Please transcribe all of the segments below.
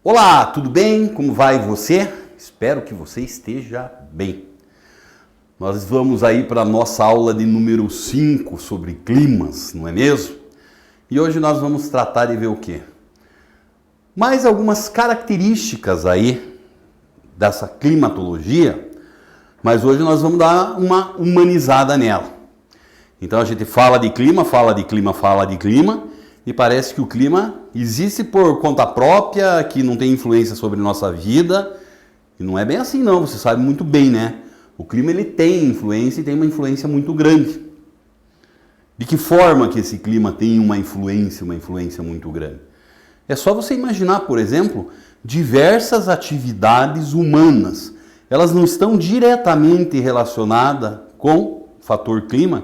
Olá, tudo bem? Como vai você? Espero que você esteja bem. Nós vamos aí para a nossa aula de número 5 sobre climas, não é mesmo? E hoje nós vamos tratar de ver o quê? Mais algumas características aí dessa climatologia, mas hoje nós vamos dar uma humanizada nela. Então a gente fala de clima, e parece que o clima existe por conta própria, que não tem influência sobre nossa vida. E não é bem assim não, você sabe muito bem, né? O clima ele tem influência e tem uma influência muito grande. De que forma que esse clima tem uma influência muito grande? É só você imaginar, por exemplo, diversas atividades humanas. Elas não estão diretamente relacionadas com o fator clima.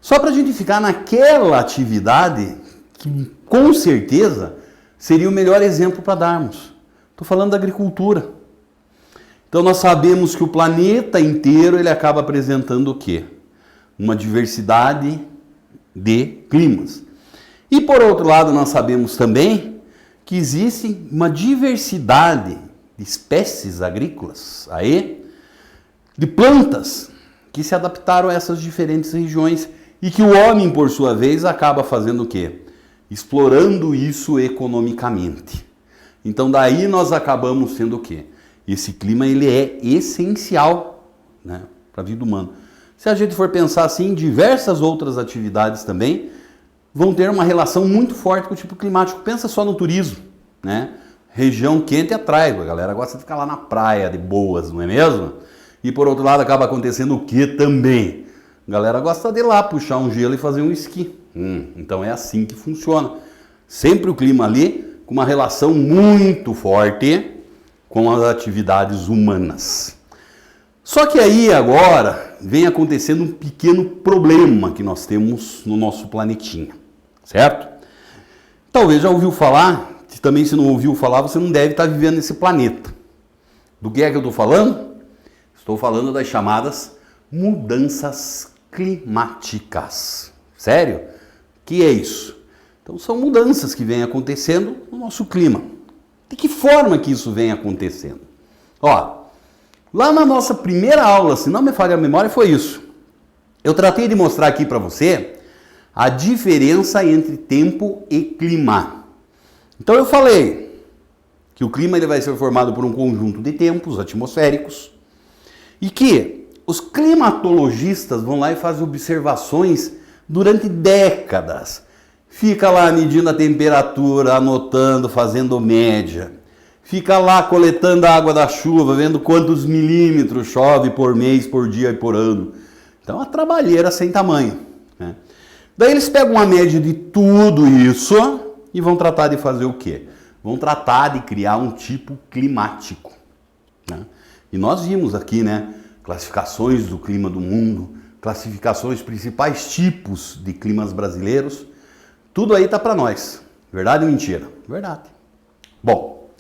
Só para a gente ficar naquela atividade que com certeza seria o melhor exemplo para darmos. Estou falando da agricultura. Então nós sabemos que o planeta inteiro ele acaba apresentando o quê? Uma diversidade de climas. E por outro lado nós sabemos também que existe uma diversidade de espécies agrícolas, aí, de plantas que se adaptaram a essas diferentes regiões e que o homem, por sua vez, acaba fazendo o quê? Explorando isso economicamente. Então daí nós acabamos sendo o quê? Esse clima ele é essencial, né, para a vida humana. Se a gente for pensar assim, diversas outras atividades também vão ter uma relação muito forte com o tipo climático. Pensa só no turismo, né? Região quente atrai, a galera gosta de ficar lá na praia de boas, não é mesmo? E por outro lado acaba acontecendo o que também? A galera gosta de ir lá puxar um gelo e fazer um esqui. Então é assim que funciona. Sempre o clima ali com uma relação muito forte com as atividades humanas. Só que aí agora vem acontecendo um pequeno problema que nós temos no nosso planetinha, certo? Talvez já ouviu falar, também se não ouviu falar, você não deve estar vivendo nesse planeta. Do que é que eu estou falando? Estou falando das chamadas mudanças climáticas. Sério? O que é isso? Então são mudanças que vêm acontecendo no nosso clima. De que forma que isso vem acontecendo? Ó, lá na nossa primeira aula, se não me falha a memória, foi isso. Eu tratei de mostrar aqui para você a diferença entre tempo e clima. Então eu falei que o clima ele vai ser formado por um conjunto de tempos atmosféricos e que os climatologistas vão lá e fazem observações durante décadas. Fica lá medindo a temperatura, anotando, fazendo média. Fica lá coletando a água da chuva, vendo quantos milímetros chove por mês, por dia e por ano. Então é uma trabalheira sem tamanho, né? Daí eles pegam uma média de tudo isso e vão tratar de fazer o quê? Vão tratar de criar um tipo climático, né? E nós vimos aqui, né? Classificações do clima do mundo, classificações, principais tipos de climas brasileiros. Tudo aí tá para nós. Verdade ou mentira? Verdade. Bom,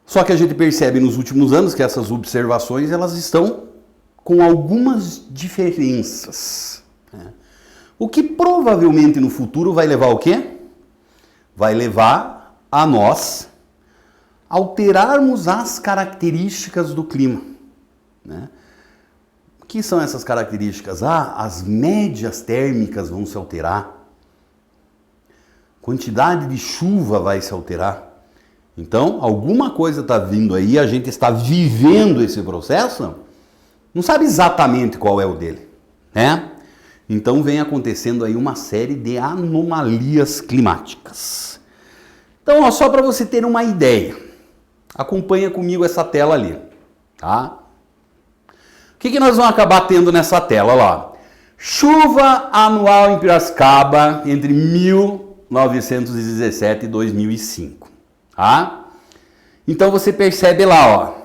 só que a gente percebe nos últimos anos que essas observações elas estão com algumas diferenças, né? O que provavelmente no futuro vai levar o quê? Vai levar a nós alterarmos as características do clima, né? O que são essas características? As médias térmicas vão se alterar. Quantidade de chuva vai se alterar. Então, alguma coisa está vindo aí, a gente está vivendo esse processo, não sabe exatamente qual é o dele, né? Então vem acontecendo aí uma série de anomalias climáticas. Então, ó, só para você ter uma ideia, acompanha comigo essa tela ali, tá? O que nós vamos acabar tendo nessa tela? Olha lá. Chuva anual em Piracicaba entre 1917 e 2005. Tá? Então você percebe lá, ó,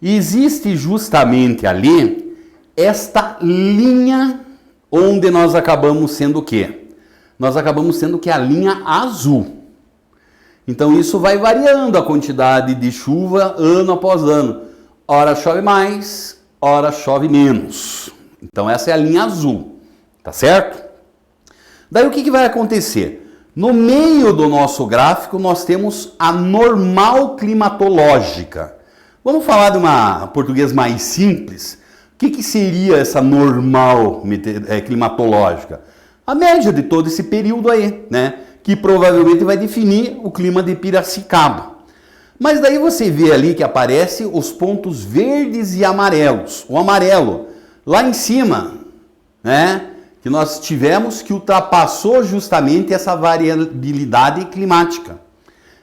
existe justamente ali esta linha onde nós acabamos sendo o quê? Nós acabamos sendo que a linha azul. Então isso vai variando a quantidade de chuva ano após ano. Ora chove mais, ora chove menos. Então essa é a linha azul, tá certo? Daí o que vai acontecer? No meio do nosso gráfico, nós temos a normal climatológica. Vamos falar de uma português mais simples. O que seria essa normal climatológica? A média de todo esse período aí, né? Que provavelmente vai definir o clima de Piracicaba. Mas daí você vê ali que aparece os pontos verdes e amarelos. O amarelo, lá em cima, né? Que nós tivemos que ultrapassou justamente essa variabilidade climática.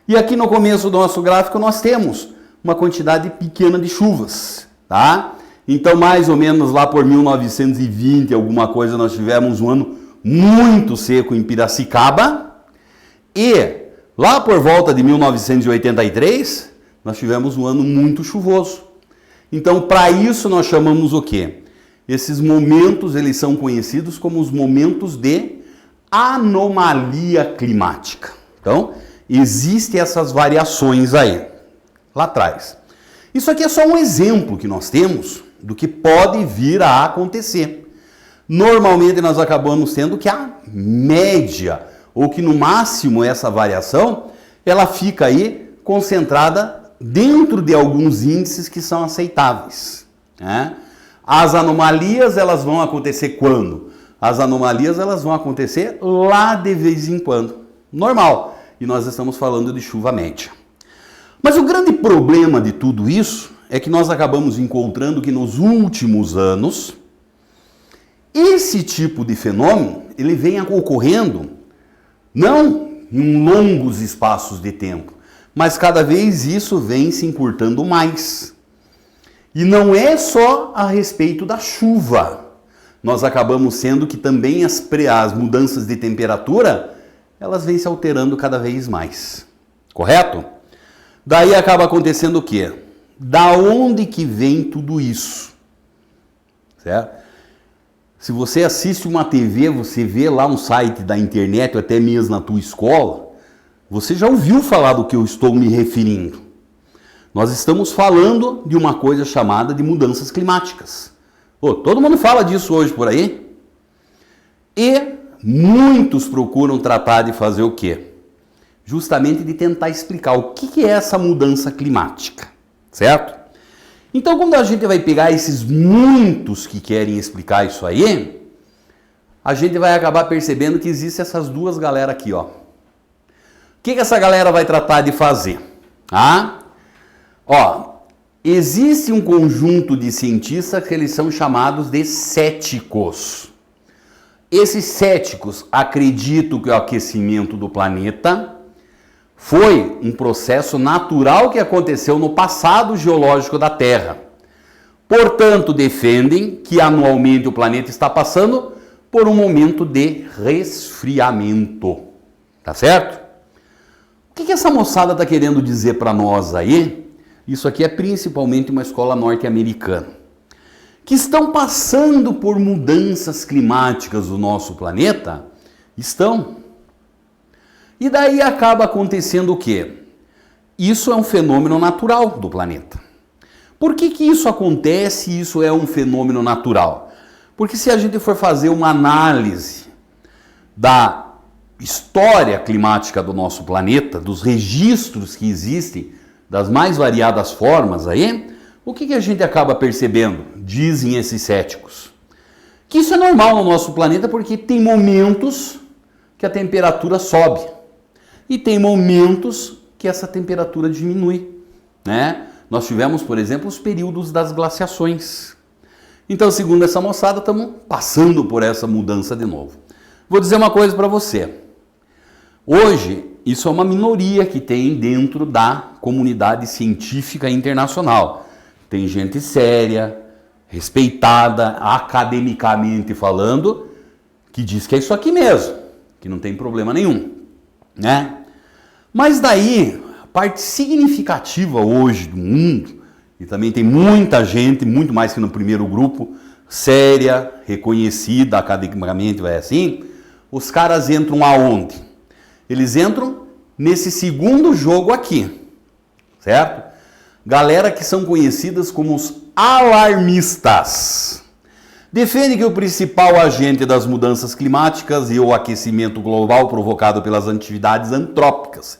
E aqui no começo do nosso gráfico nós temos uma quantidade pequena de chuvas, tá? Então mais ou menos lá por 1920, alguma coisa, nós tivemos um ano muito seco em Piracicaba. E lá por volta de 1983, nós tivemos um ano muito chuvoso. Então para isso nós chamamos o quê? Esses momentos, eles são conhecidos como os momentos de anomalia climática. Então, existem essas variações aí, lá atrás. Isso aqui é só um exemplo que nós temos do que pode vir a acontecer. Normalmente nós acabamos tendo que a média, ou que no máximo essa variação, ela fica aí concentrada dentro de alguns índices que são aceitáveis, né? As anomalias, elas vão acontecer quando? As anomalias, elas vão acontecer lá de vez em quando. Normal. E nós estamos falando de chuva média. Mas o grande problema de tudo isso é que nós acabamos encontrando que nos últimos anos, esse tipo de fenômeno, ele vem ocorrendo não em longos espaços de tempo, mas cada vez isso vem se encurtando mais. E não é só a respeito da chuva. Nós acabamos sendo que também as mudanças de temperatura, elas vêm se alterando cada vez mais. Correto? Daí acaba acontecendo o quê? Da onde que vem tudo isso? Certo? Se você assiste uma TV, você vê lá um site da internet, ou até mesmo na tua escola, você já ouviu falar do que eu estou me referindo. Nós estamos falando de uma coisa chamada de mudanças climáticas. Pô, todo mundo fala disso hoje por aí. E muitos procuram tratar de fazer o quê? Justamente de tentar explicar o que é essa mudança climática, certo? Então, quando a gente vai pegar esses muitos que querem explicar isso aí, a gente vai acabar percebendo que existem essas duas galera aqui, ó. O que essa galera vai tratar de fazer? Ó, existe um conjunto de cientistas que eles são chamados de céticos. Esses céticos acreditam que o aquecimento do planeta foi um processo natural que aconteceu no passado geológico da Terra. Portanto, defendem que anualmente o planeta está passando por um momento de resfriamento. Tá certo? O que essa moçada está querendo dizer para nós aí? Isso aqui é principalmente uma escola norte-americana, que estão passando por mudanças climáticas do nosso planeta, estão. E daí acaba acontecendo o quê? Isso é um fenômeno natural do planeta. Por que isso acontece e isso é um fenômeno natural? Porque se a gente for fazer uma análise da história climática do nosso planeta, dos registros que existem, das mais variadas formas aí, o que a gente acaba percebendo? Dizem esses céticos. Que isso é normal no nosso planeta porque tem momentos que a temperatura sobe e tem momentos que essa temperatura diminui, né? Nós tivemos, por exemplo, os períodos das glaciações. Então, segundo essa moçada, estamos passando por essa mudança de novo. Vou dizer uma coisa para você. Hoje, isso é uma minoria que tem dentro da comunidade científica internacional. Tem gente séria, respeitada, academicamente falando, que diz que é isso aqui mesmo, que não tem problema nenhum, né? Mas daí, a parte significativa hoje do mundo, e também tem muita gente, muito mais que no primeiro grupo, séria, reconhecida academicamente, vai assim, os caras entram aonde? Eles entram nesse segundo jogo aqui, certo? Galera que são conhecidas como os alarmistas. defende que o principal agente das mudanças climáticas e o aquecimento global provocado pelas atividades antrópicas,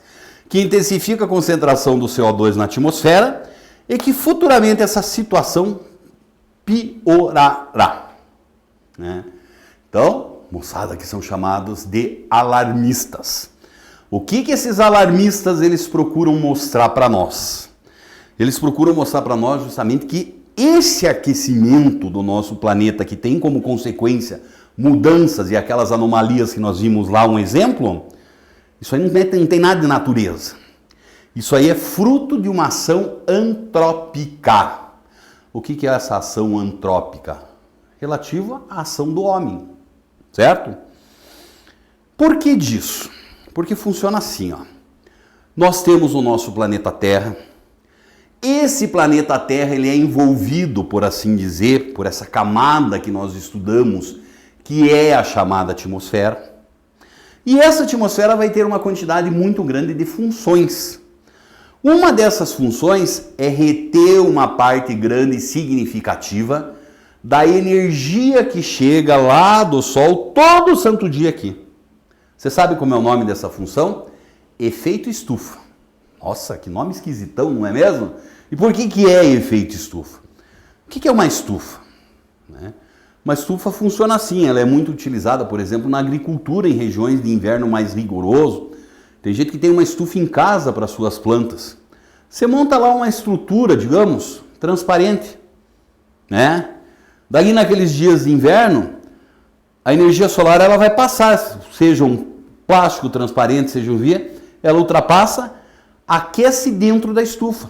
que intensifica a concentração do CO2 na atmosfera e que futuramente essa situação piorará. Né? Então, moçada, que são chamados de alarmistas. O que esses alarmistas eles procuram mostrar para nós? Eles procuram mostrar para nós justamente que esse aquecimento do nosso planeta, que tem como consequência mudanças e aquelas anomalias que nós vimos lá, um exemplo, isso aí não tem nada de natureza. Isso aí é fruto de uma ação antrópica. O que é essa ação antrópica? Relativa à ação do homem, certo? Por que disso? Porque funciona assim, ó. Nós temos o nosso planeta Terra. Esse planeta Terra ele é envolvido, por assim dizer, por essa camada que nós estudamos, que é a chamada atmosfera. E essa atmosfera vai ter uma quantidade muito grande de funções. Uma dessas funções é reter uma parte grande e significativa da energia que chega lá do Sol todo santo dia aqui. Você sabe como é o nome dessa função? Efeito estufa. Nossa, que nome esquisitão, não é mesmo? E por que é efeito estufa? O que é uma estufa? Uma estufa funciona assim, ela é muito utilizada, por exemplo, na agricultura em regiões de inverno mais rigoroso. Tem gente que tem uma estufa em casa para suas plantas. Você monta lá uma estrutura, digamos, transparente, né? Daí naqueles dias de inverno, a energia solar ela vai passar, seja um plástico transparente, seja um via, ela ultrapassa, aquece dentro da estufa.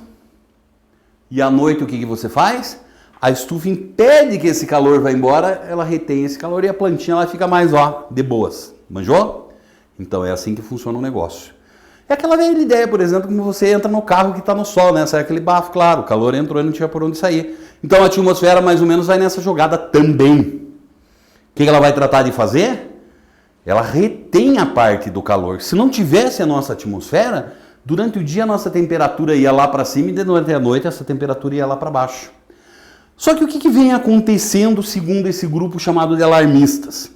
E à noite o que você faz? A estufa impede que esse calor vá embora, ela retém esse calor e a plantinha ela fica mais, de boas. Manjou? Então é assim que funciona o negócio. É aquela velha ideia, por exemplo, como você entra no carro que está no sol, né? Sai aquele bafo, claro, o calor entrou e não tinha por onde sair. Então a atmosfera mais ou menos vai nessa jogada também. O que ela vai tratar de fazer? Ela retém a parte do calor. Se não tivesse a nossa atmosfera, durante o dia a nossa temperatura ia lá para cima e durante a noite essa temperatura ia lá para baixo. Só que o que vem acontecendo segundo esse grupo chamado de alarmistas?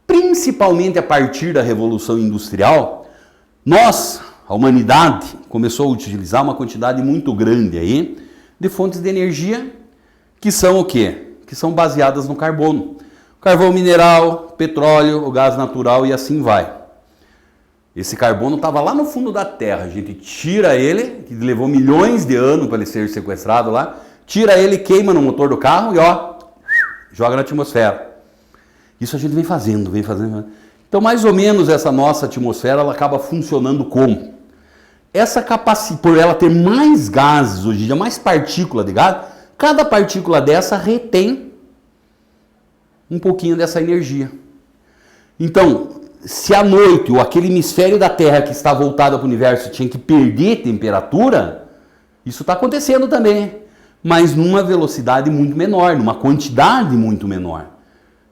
Principalmente a partir da Revolução Industrial, nós, a humanidade, começou a utilizar uma quantidade muito grande aí de fontes de energia que são o quê? Que são baseadas no carbono. Carvão mineral, petróleo, o gás natural e assim vai. Esse carbono estava lá no fundo da Terra, a gente tira ele, que levou milhões de anos para ele ser sequestrado lá, tira ele, queima no motor do carro e joga na atmosfera. Isso a gente vem fazendo. Então mais ou menos essa nossa atmosfera ela acaba funcionando como? Essa capacidade, por ela ter mais gases hoje em dia, mais partícula de gás, cada partícula dessa retém um pouquinho dessa energia. Então, se à noite ou aquele hemisfério da Terra que está voltado para o universo tinha que perder temperatura, isso está acontecendo também, mas numa velocidade muito menor, numa quantidade muito menor.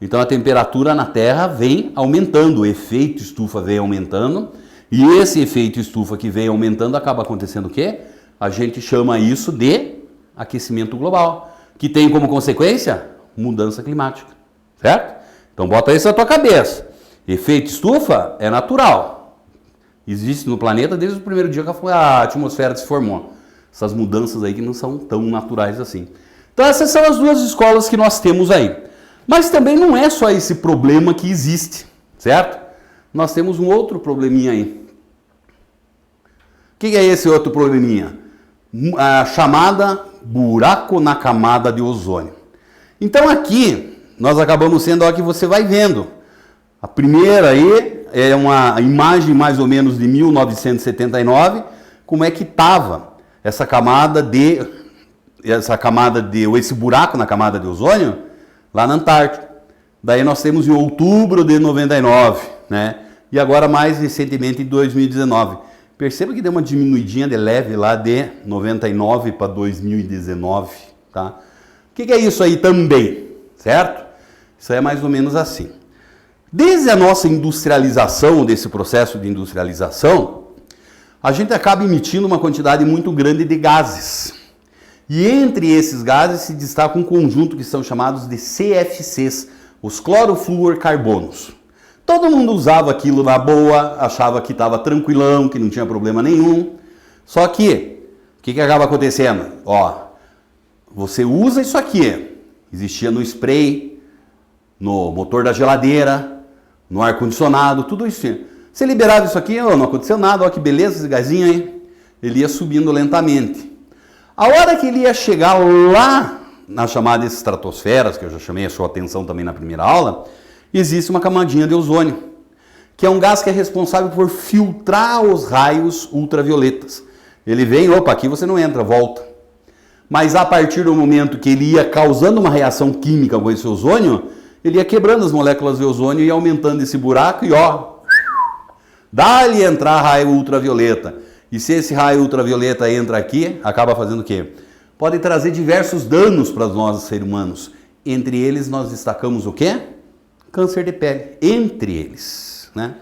Então a temperatura na Terra vem aumentando, o efeito estufa vem aumentando, e esse efeito estufa que vem aumentando acaba acontecendo o quê? A gente chama isso de aquecimento global, que tem como consequência mudança climática, certo? Então bota isso na tua cabeça. Efeito estufa é natural. Existe no planeta desde o primeiro dia que a atmosfera se formou. Essas mudanças aí que não são tão naturais assim. Então essas são as duas escolas que nós temos aí. Mas também não é só esse problema que existe, certo? Nós temos um outro probleminha aí. O que é esse outro probleminha? A chamada buraco na camada de ozônio. Então aqui nós acabamos sendo a que você vai vendo. A primeira aí é uma imagem mais ou menos de 1979, como é que estava esse buraco na camada de ozônio lá na Antártica. Daí nós temos em outubro de 99, né? E agora mais recentemente em 2019. Perceba que deu uma diminuidinha de leve lá de 99 para 2019, tá? O que é isso aí também, certo? Isso aí é mais ou menos assim. Desde a nossa industrialização, desse processo de industrialização, a gente acaba emitindo uma quantidade muito grande de gases. E entre esses gases se destaca um conjunto que são chamados de CFCs, os clorofluorcarbonos. Todo mundo usava aquilo na boa, achava que estava tranquilão, que não tinha problema nenhum. Só que, o que acaba acontecendo? Ó, você usa isso aqui, existia no spray, no motor da geladeira, no ar-condicionado, tudo isso. Você liberava isso aqui, ó, não aconteceu nada, ó que beleza esse gazinho aí. Ele ia subindo lentamente. A hora que ele ia chegar lá na chamada estratosfera, que eu já chamei a sua atenção também na primeira aula, existe uma camadinha de ozônio, que é um gás que é responsável por filtrar os raios ultravioletas. Ele vem, opa, aqui você não entra, volta. Mas a partir do momento que ele ia causando uma reação química com esse ozônio, ele ia quebrando as moléculas de ozônio e aumentando esse buraco e ó, dá-lhe entrar raio ultravioleta. E se esse raio ultravioleta entra aqui, acaba fazendo o quê? Pode trazer diversos danos para nós, seres humanos. Entre eles, nós destacamos o quê? Câncer de pele. Entre eles, né?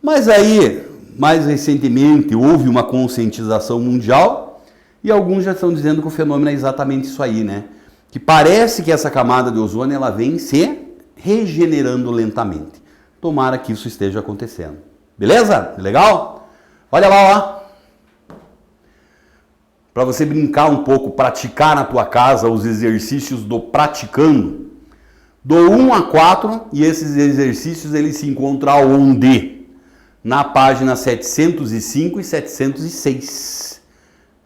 Mas aí, mais recentemente, houve uma conscientização mundial e alguns já estão dizendo que o fenômeno é exatamente isso aí, né? Que parece que essa camada de ozônio, ela vem se regenerando lentamente. Tomara que isso esteja acontecendo. Beleza? Legal? Olha lá, ó. Para você brincar um pouco, praticar na tua casa os exercícios do praticando, do 1 a 4, e esses exercícios eles se encontram onde? Na página 705 e 706,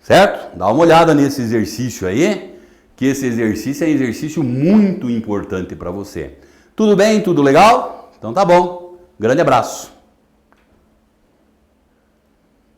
certo? Dá uma olhada nesse exercício aí, que esse exercício é um exercício muito importante para você. Tudo bem? Tudo legal? Então tá bom. Grande abraço.